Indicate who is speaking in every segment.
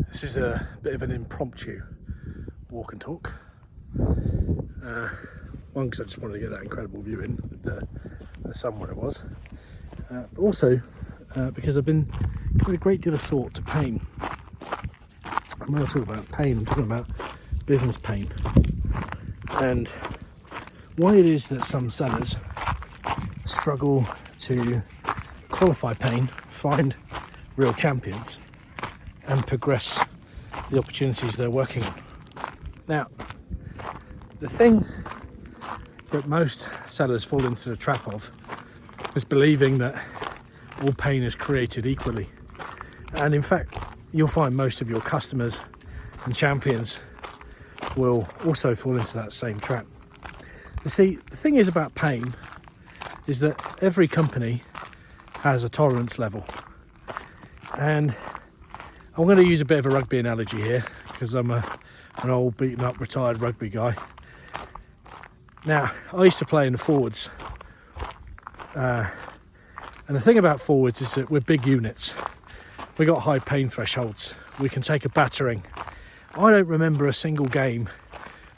Speaker 1: This is a bit of an impromptu walk and talk. One, because I just wanted to get that incredible view in with the sun where it was. But also because I've been giving a great deal of thought to pain. And when I talk about pain, I'm talking about business pain. And why it is that some sellers struggle to qualify pain, find real champions, and progress the opportunities they're working on. Now, the thing that most sellers fall into the trap of is believing that all pain is created equally. And in fact, you'll find most of your customers and champions will also fall into that same trap. You see, the thing is about pain is that every company has a tolerance level. And I'm going to use a bit of a rugby analogy here because I'm an old beaten up retired rugby guy. Now, I used to play in the forwards. And the thing about forwards is that we're big units. We got high pain thresholds. We can take a battering. I don't remember a single game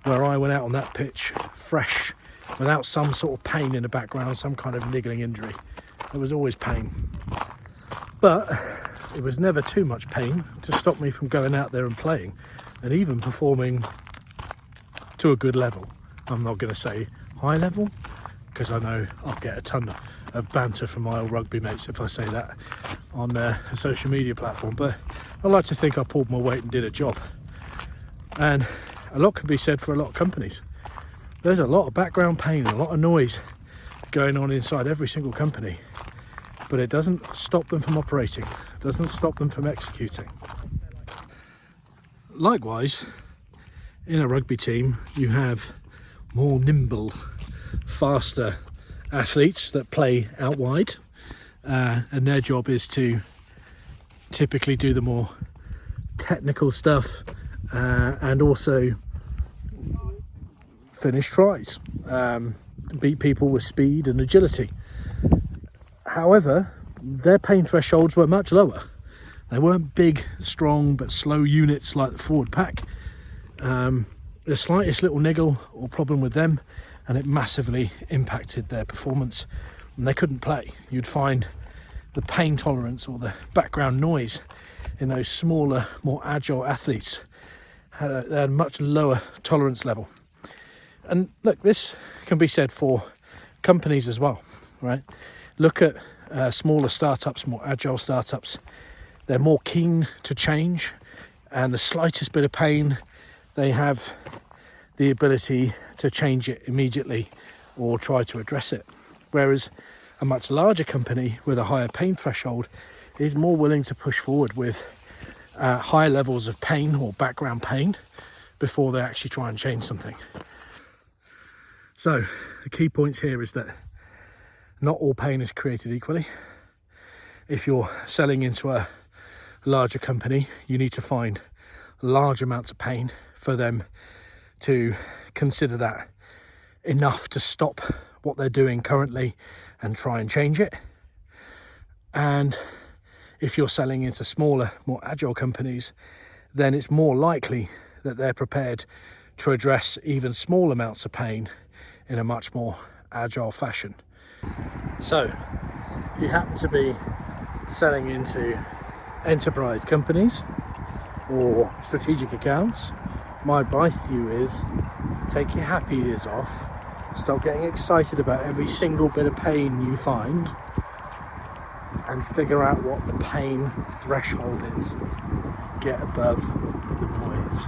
Speaker 1: where I went out on that pitch fresh without some sort of pain in the background, some kind of niggling injury. There was always pain. But it was never too much pain to stop me from going out there and playing and even performing to a good level. I'm not going to say high level because I know I'll get a ton of banter from my old rugby mates if I say that on a social media platform, but I like to think I pulled my weight and did a job. And a lot can be said for a lot of companies. There's a lot of background pain, a lot of noise going on inside every single company, but it doesn't stop them from operating, it doesn't stop them from executing. Likewise, in a rugby team, you have more nimble, faster athletes that play out wide, and their job is to typically do the more technical stuff and also finish tries, beat people with speed and agility. However, their pain thresholds were much lower. They weren't big, strong, but slow units like the forward pack. The slightest little niggle or problem with them, and it massively impacted their performance, and they couldn't play. You'd find the pain tolerance or the background noise in those smaller, more agile athletes had a much lower tolerance level. And look, this can be said for companies as well, right? Look at smaller startups, more agile startups. They're more keen to change, and the slightest bit of pain, they have the ability to change it immediately or try to address it. Whereas a much larger company with a higher pain threshold is more willing to push forward with higher levels of pain or background pain before they actually try and change something. So the key points here is that not all pain is created equally. If you're selling into a larger company, you need to find large amounts of pain for them to consider that enough to stop what they're doing currently and try and change it. And if you're selling into smaller, more agile companies, then it's more likely that they're prepared to address even small amounts of pain in a much more agile fashion. So if you happen to be selling into enterprise companies or strategic accounts, my advice to you is take your happy ears off, stop getting excited about every single bit of pain you find, and figure out what the pain threshold is. Get above the noise.